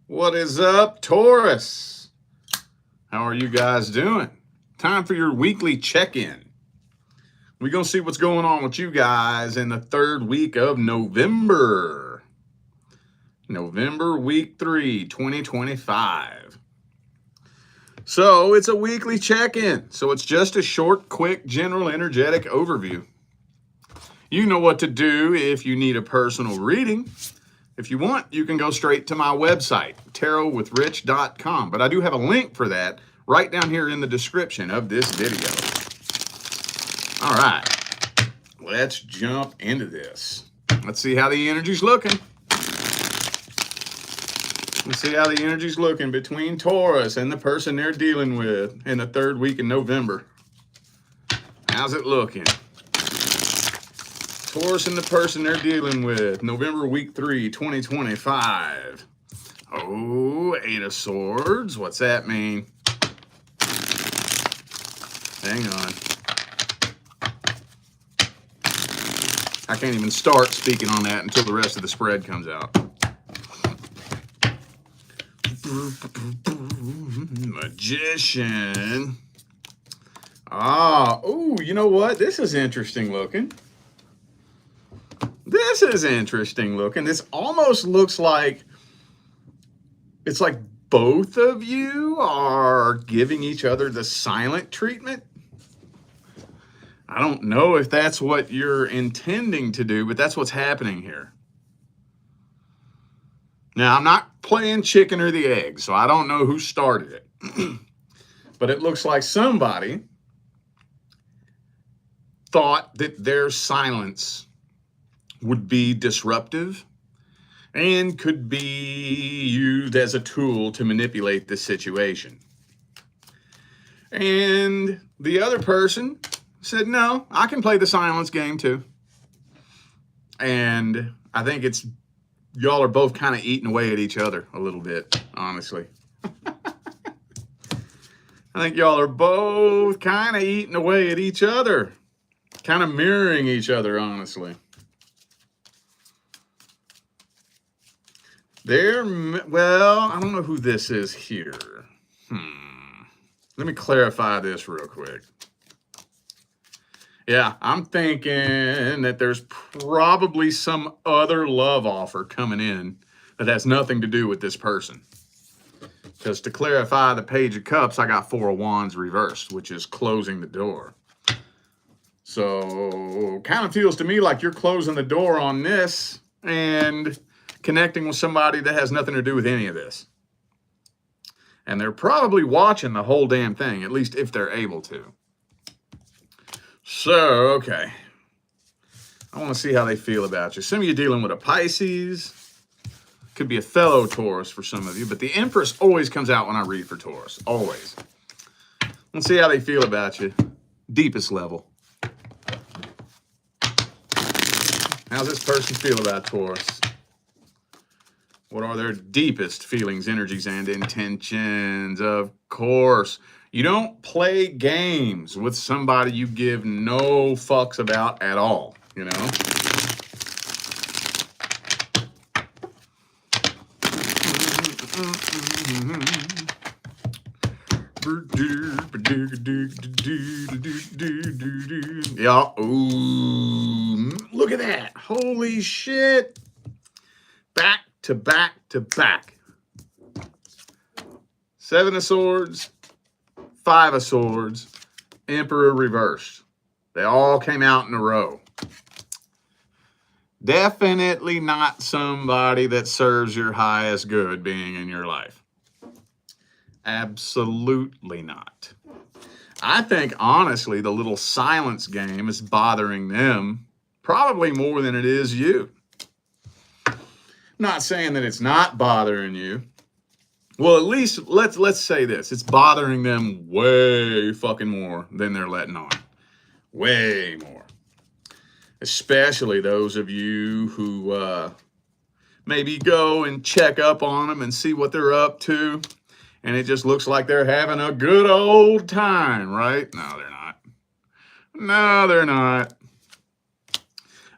What is up, Taurus? How are you guys doing? Time for your weekly check-in. We're going to see what's going on with you guys in the third week of November. November, week 3, 2025. So it's a weekly check-in. So it's just a short, quick, general, energetic overview. You know what to do if you need a personal reading. If you want, you can go straight to my website, tarotwithrich.com. But I do have a link for that right down here in the description of this video. All right, let's jump into this. Let's see how the energy's looking. Let's see how the energy's looking between Taurus and the person they're dealing with in the third week in November. How's it looking? Taurus and the person they're dealing with, November week 3, 2025. Oh, 8 of Swords. What's that mean? Hang on. I can't even start speaking on that until the rest of the spread comes out. Magician. Oh, you know what? This is interesting looking. This is interesting looking. This almost looks like it's like both of you are giving each other the silent treatment. I don't know if that's what you're intending to do, but that's what's happening here. Now, I'm not playing chicken or the egg, so I don't know who started it. But it looks like somebody thought that their silence would be disruptive and could be used as a tool to manipulate the situation. And the other person said, no, I can play the silence game too. And I think it's, y'all are both kind of eating away at each other a little bit, honestly. I think y'all are both kind of eating away at each other, kind of mirroring each other, honestly. Well, I don't know who this is here. Let me clarify this real quick. Yeah, I'm thinking that there's probably some other love offer coming in that has nothing to do with this person. Because to clarify the Page of Cups, I got 4 of Wands reversed, which is closing the door. So, kind of feels to me like you're closing the door on this and connecting with somebody that has nothing to do with any of this. And they're probably watching the whole damn thing, at least if they're able to. So, okay. I want to see how they feel about you. Some of you dealing with a Pisces. Could be a fellow Taurus for some of you, but the Empress always comes out when I read for Taurus. Always. Let's see how they feel about you. Deepest level. How's this person feel about Taurus? What are their deepest feelings, energies, and intentions? Of course, you don't play games with somebody you give no fucks about at all, you know? Yeah, ooh, look at that. Holy shit. Back to back to back. 7 of Swords, 5 of Swords, Emperor reversed. They all came out in a row. Definitely not somebody that serves your highest good being in your life. Absolutely not. I think, honestly, the little silence game is bothering them probably more than it is you. Not saying that it's not bothering you. Well, at least let's say this. It's bothering them way fucking more than they're letting on. Way more. Especially those of you who maybe go and check up on them and see what they're up to. And it just looks like they're having a good old time, right? No, they're not. No, they're not.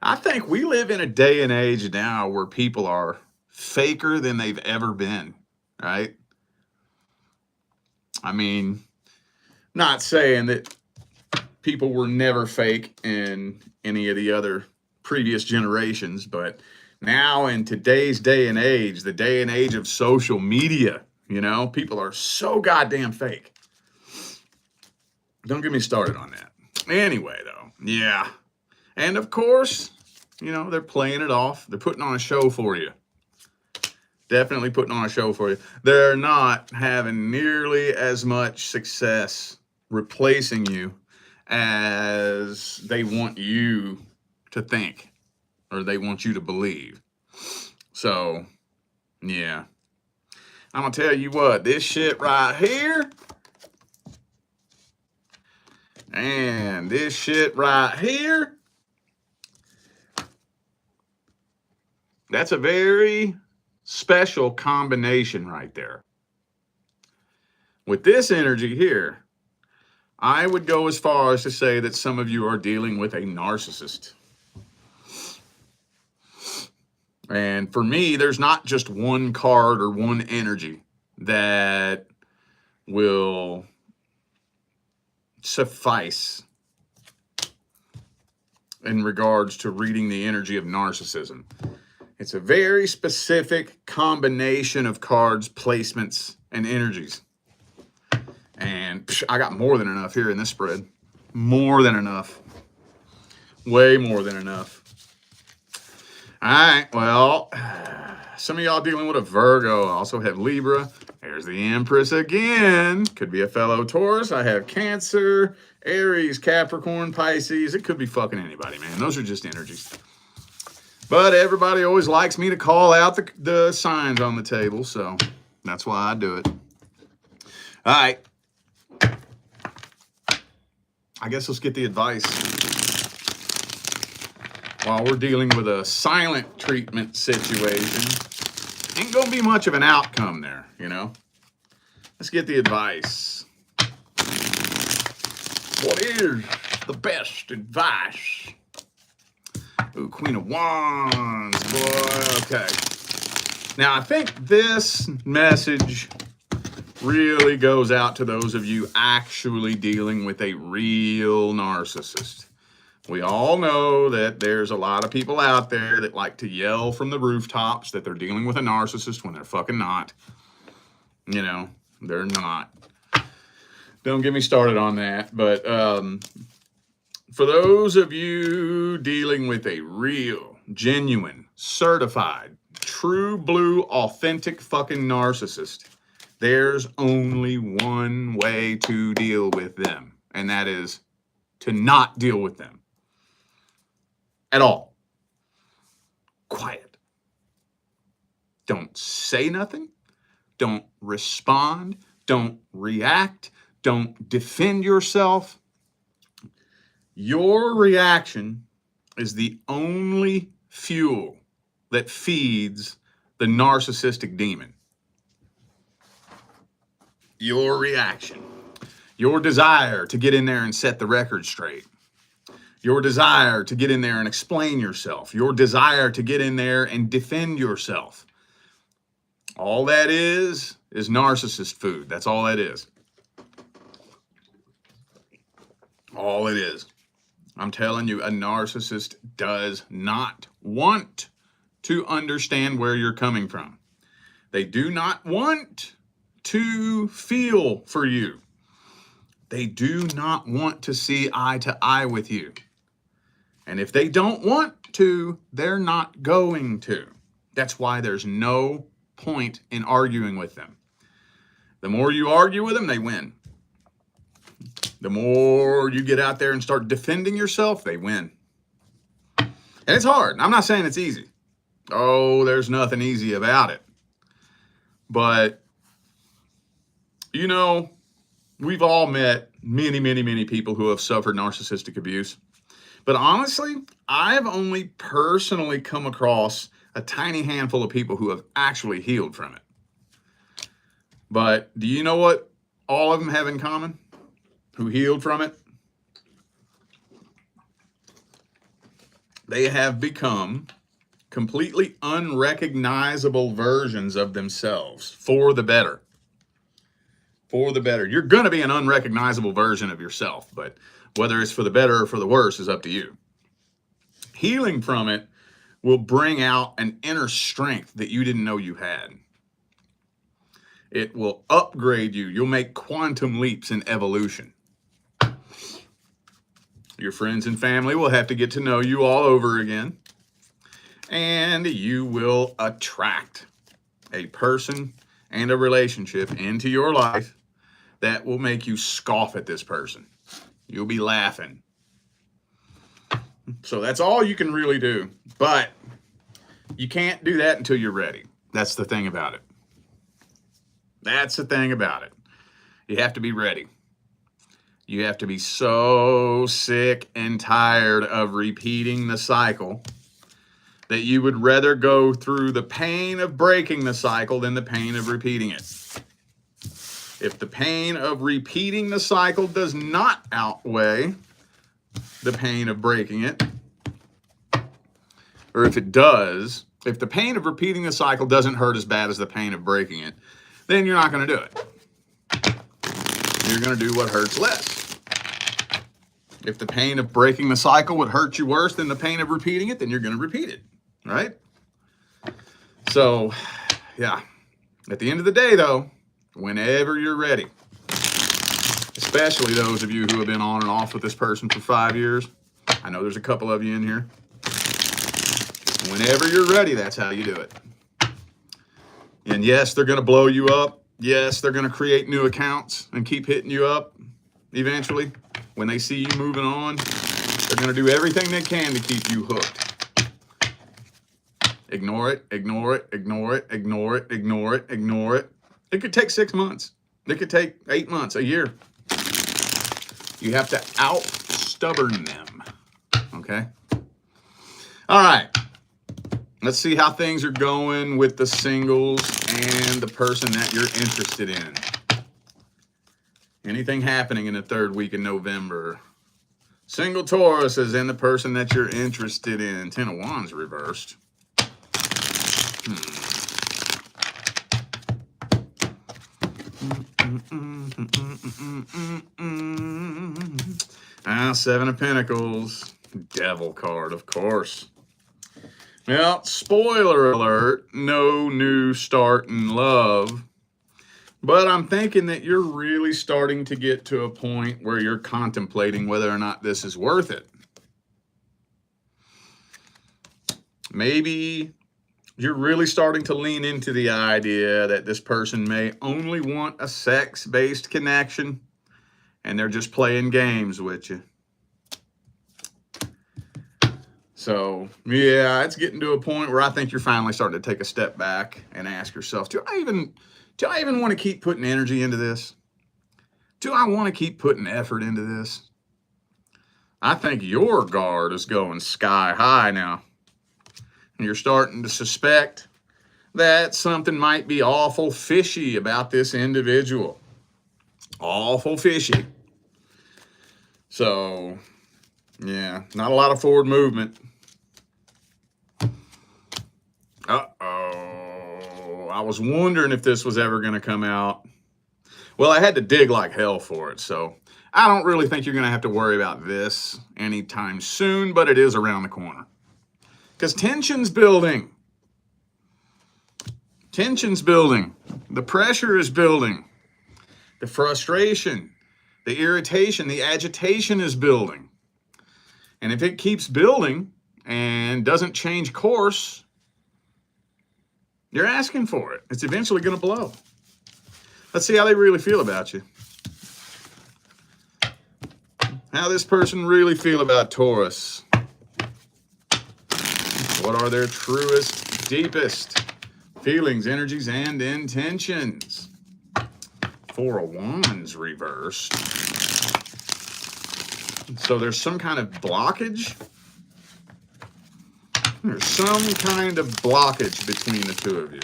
I think we live in a day and age now where people are faker than they've ever been. right? I mean, not saying that people were never fake in any of the other previous generations, but now in today's day and age, the day and age of social media, you know, people are so goddamn fake. Don't get me started on that. Anyway, though, yeah. And of course, you know, they're playing it off. They're putting on a show for you. Definitely putting on a show for you. They're not having nearly as much success replacing you as they want you to think or they want you to believe. So, yeah. I'm going to tell you what, this shit right here and this shit right here, that's a very special combination right there. With this energy here, I would go as far as to say that some of you are dealing with a narcissist. And for me, there's not just one card or one energy that will suffice in regards to reading the energy of narcissism. It's a very specific combination of cards, placements, and energies. And I got more than enough here in this spread. More than enough. Way more than enough. All right, well, some of y'all dealing with a Virgo. I also have Libra. There's the Empress again. Could be a fellow Taurus. I have Cancer, Aries, Capricorn, Pisces. It could be fucking anybody, man. Those are just energies. But everybody always likes me to call out the signs on the table, so that's why I do it. All right. I guess let's get the advice. While we're dealing with a silent treatment situation, ain't gonna be much of an outcome there, you know? Let's get the advice. What is the best advice? Ooh, Queen of Wands, boy, okay. Now, I think this message really goes out to those of you actually dealing with a real narcissist. We all know that there's a lot of people out there that like to yell from the rooftops that they're dealing with a narcissist when they're fucking not. You know, they're not. Don't get me started on that. But for those of you dealing with a real, genuine, certified, true blue, authentic fucking narcissist, there's only one way to deal with them, and that is to not deal with them at all. Quiet. Don't say nothing. Don't respond. Don't react. Don't defend yourself. Your reaction is the only fuel that feeds the narcissistic demon. Your reaction, your desire to get in there and set the record straight, your desire to get in there and explain yourself, your desire to get in there and defend yourself. All that is narcissist food. That's all that is. All it is. I'm telling you, a narcissist does not want to understand where you're coming from. They do not want to feel for you. They do not want to see eye to eye with you. And if they don't want to, they're not going to. That's why there's no point in arguing with them. The more you argue with them, they win. The more you get out there and start defending yourself, they win. And it's hard. I'm not saying it's easy. Oh, there's nothing easy about it. But you know, we've all met many, many, many people who have suffered narcissistic abuse. But honestly, I've only personally come across a tiny handful of people who have actually healed from it. But do you know what all of them have in common who healed from it? They have become completely unrecognizable versions of themselves for the better. For the better. You're going to be an unrecognizable version of yourself, but whether it's for the better or for the worse is up to you. Healing from it will bring out an inner strength that you didn't know you had. It will upgrade you. You'll make quantum leaps in evolution. Your friends and family will have to get to know you all over again. And you will attract a person and a relationship into your life that will make you scoff at this person. You'll be laughing. So that's all you can really do. But you can't do that until you're ready. That's the thing about it. That's the thing about it. You have to be ready. You have to be so sick and tired of repeating the cycle that you would rather go through the pain of breaking the cycle than the pain of repeating it. If the pain of repeating the cycle does not outweigh the pain of breaking it, or if it does, if the pain of repeating the cycle doesn't hurt as bad as the pain of breaking it, then you're not going to do it. You're going to do what hurts less. If the pain of breaking the cycle would hurt you worse than the pain of repeating it, then you're going to repeat it, right? So, yeah. At the end of the day, though, whenever you're ready, especially those of you who have been on and off with this person for 5 years, I know there's a couple of you in here. Whenever you're ready, that's how you do it. And yes, they're going to blow you up. Yes, they're going to create new accounts and keep hitting you up eventually. When they see you moving on, they're going to do everything they can to keep you hooked. Ignore it, ignore it, ignore it, ignore it, ignore it, ignore it. It could take 6 months. It could take 8 months, a year. You have to out-stubborn them, okay? All right. Let's see how things are going with the singles and the person that you're interested in. Anything happening in the third week of November? Single Taurus is in the person that you're interested in. 10 of Wands reversed. Seven of Pentacles. Devil card, of course. Well, spoiler alert, no new start in love. But I'm thinking that you're really starting to get to a point where you're contemplating whether or not this is worth it. Maybe you're really starting to lean into the idea that this person may only want a sex-based connection and they're just playing games with you. So, yeah, it's getting to a point where I think you're finally starting to take a step back and ask yourself, do I even want to keep putting energy into this? Do I want to keep putting effort into this? I think your guard is going sky high now. And you're starting to suspect that something might be awful fishy about this individual. Awful fishy. So, yeah, not a lot of forward movement. Uh-oh. I was wondering if this was ever going to come out. Well, I had to dig like hell for it, so I don't really think you're going to have to worry about this anytime soon, but it is around the corner. Because tension's building. Tension's building. The pressure is building. The frustration, the irritation, the agitation is building. And if it keeps building and doesn't change course, you're asking for it. It's eventually going to blow. Let's see how they really feel about you. How this person really feel about Taurus. What are their truest, deepest feelings, energies, and intentions? 4 of Wands reversed. So there's some kind of blockage. There's some kind of blockage between the two of you.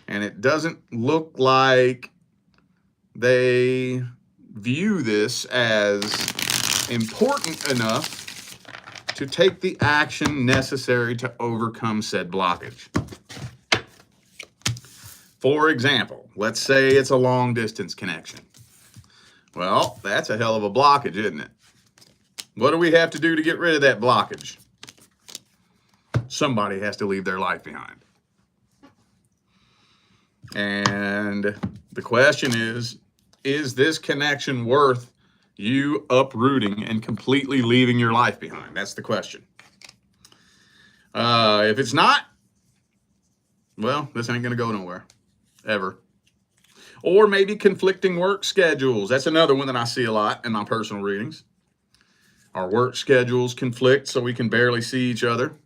And it doesn't look like they view this as important enough to take the action necessary to overcome said blockage. For example, let's say it's a long distance connection. Well, that's a hell of a blockage, isn't it? What do we have to do to get rid of that blockage? Somebody has to leave their life behind. And the question is this connection worth you uprooting and completely leaving your life behind? That's the question. If it's not, well, this ain't going to go nowhere, ever. Or maybe conflicting work schedules. That's another one that I see a lot in my personal readings. Our work schedules conflict so we can barely see each other.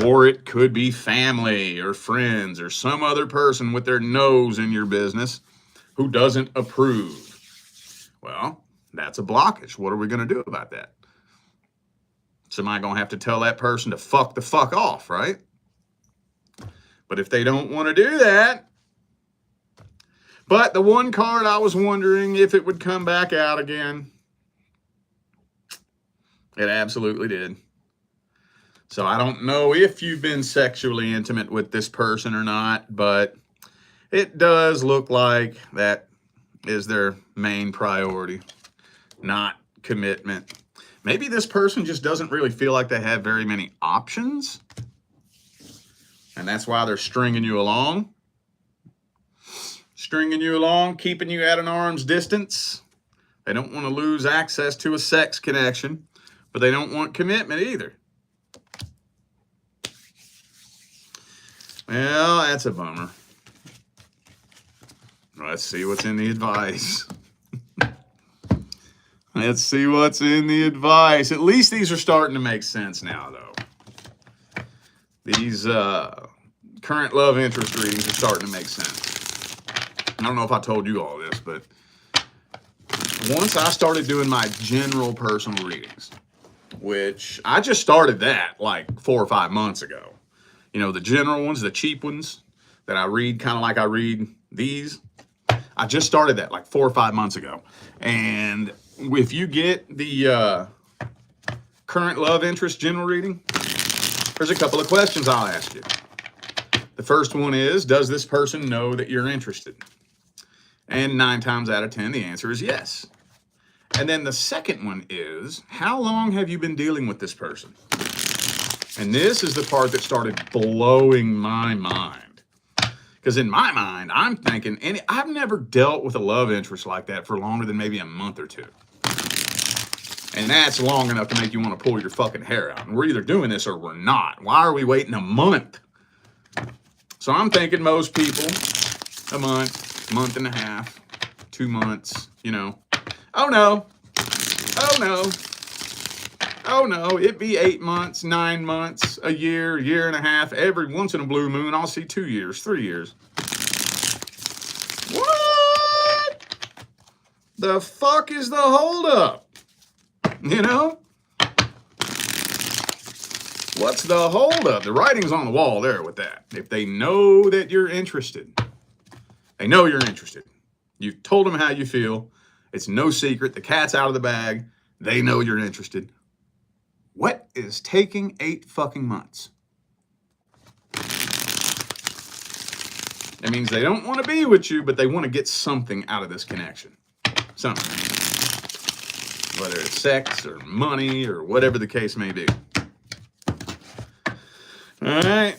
Or it could be family or friends or some other person with their nose in your business who doesn't approve. Well, that's a blockage. What are we going to do about that? Somebody going to have to tell that person to fuck the fuck off, right? But if they don't want to do that, but the one card I was wondering if it would come back out again, it absolutely did. So I don't know if you've been sexually intimate with this person or not, but it does look like that is their main priority, not commitment. Maybe this person just doesn't really feel like they have very many options, and that's why they're stringing you along. Stringing you along, keeping you at an arm's distance. They don't want to lose access to a sex connection, but they don't want commitment either. Well, that's a bummer. Let's see what's in the advice. Let's see what's in the advice. At least these are starting to make sense now, though. These current love interest readings are starting to make sense. I don't know if I told you all this, but once I started doing my general personal readings, which I just started that like 4 or 5 months ago. You know, the general ones, the cheap ones that I read kind of like I read these. I just started that like 4 or 5 months ago. And if you get the current love interest general reading, there's a couple of questions I'll ask you. The first one is, does this person know that you're interested? And 9 times out of 10, the answer is yes. And then the second one is, how long have you been dealing with this person? And this is the part that started blowing my mind. Because in my mind, I'm thinking, and I've never dealt with a love interest like that for longer than maybe a month or 2. And that's long enough to make you want to pull your fucking hair out. And we're either doing this or we're not. Why are we waiting a month? So I'm thinking most people, a month and a half, 2 months, you know. Oh no, oh no, oh no, it'd be 8 months, 9 months, a year, year and a half. Every once in a blue moon, I'll see 2 years, 3 years. What the fuck is the holdup? You know? What's the holdup? The writing's on the wall there with that. If they know that you're interested, they know you're interested. You've told them how you feel. It's no secret. The cat's out of the bag. They know you're interested. What is taking 8 fucking months? That means they don't want to be with you, but they want to get something out of this connection. Something. Whether it's sex or money or whatever the case may be. All right.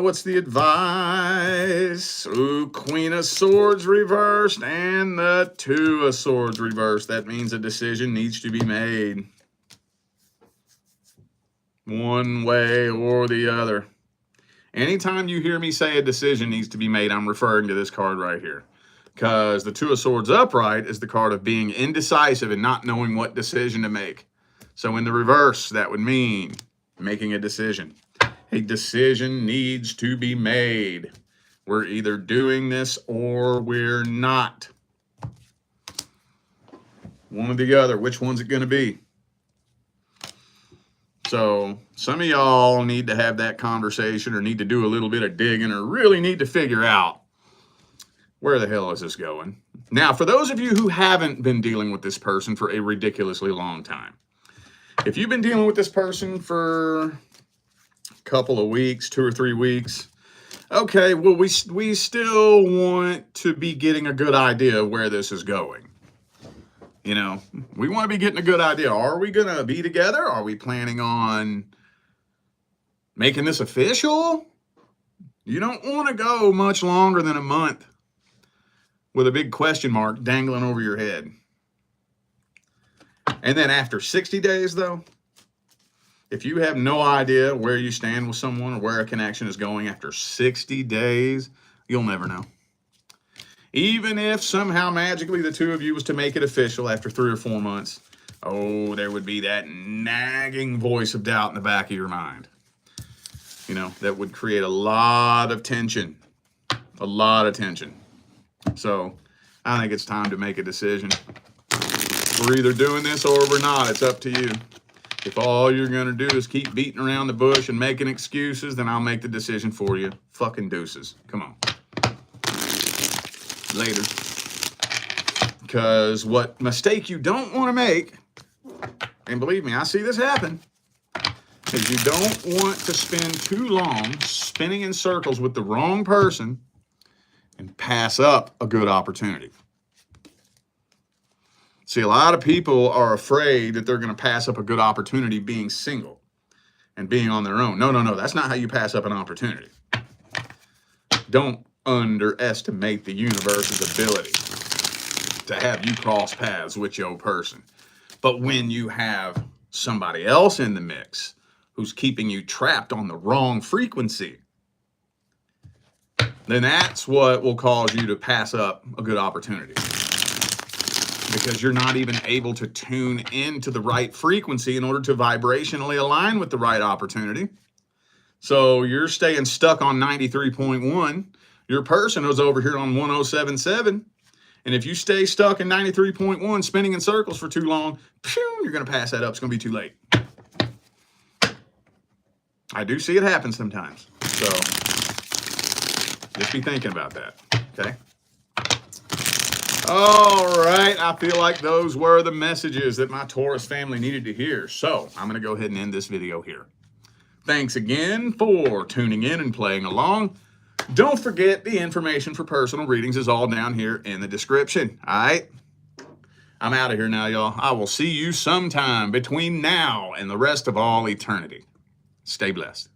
What's the advice? Ooh, Queen of Swords reversed and the 2 of Swords reversed. That means a decision needs to be made. One way or the other. Anytime you hear me say a decision needs to be made, I'm referring to this card right here. Because the 2 of Swords upright is the card of being indecisive and not knowing what decision to make. So in the reverse, that would mean making a decision. A decision needs to be made. We're either doing this or we're not. One or the other. Which one's it going to be? So some of y'all need to have that conversation or need to do a little bit of digging or really need to figure out where the hell is this going. Now, for those of you who haven't been dealing with this person for a ridiculously long time, If you've been dealing with this person for a couple of weeks, 2 or 3 weeks, okay, well, we still want to be getting a good idea of where this is going. You know, we want to be getting a good idea. Are we going to be together? Are we planning on making this official? You don't want to go much longer than a month with a big question mark dangling over your head. And then after 60 days, though, if you have no idea where you stand with someone or where a connection is going after 60 days, you'll never know. Even if somehow magically the two of you was to make it official after 3 or 4 months, oh, there would be that nagging voice of doubt in the back of your mind. You know, that would create a lot of tension. A lot of tension. So I think it's time to make a decision. We're either doing this or we're not. It's up to you. If all you're going to do is keep beating around the bush and making excuses, then I'll make the decision for you. Fucking deuces. Come on. Later. Because what mistake you don't want to make, and believe me, I see this happen, is you don't want to spend too long spinning in circles with the wrong person and pass up a good opportunity. See, a lot of people are afraid that they're going to pass up a good opportunity being single and being on their own. No. That's not how you pass up an opportunity. Don't underestimate the universe's ability to have you cross paths with your person. But when you have somebody else in the mix who's keeping you trapped on the wrong frequency, then that's what will cause you to pass up a good opportunity. Because you're not even able to tune into the right frequency in order to vibrationally align with the right opportunity. So you're staying stuck on 93.1. Your person is over here on 107.7. And if you stay stuck in 93.1, spinning in circles for too long, you're going to pass that up. It's going to be too late. I do see it happen sometimes. So just be thinking about that. Okay? All right, I feel like those were the messages that my Taurus family needed to hear. So I'm going to go ahead and end this video here. Thanks again for tuning in and playing along. Don't forget the information for personal readings is all down here in the description. All right, I'm out of here now, y'all. I will see you sometime between now and the rest of all eternity. Stay blessed.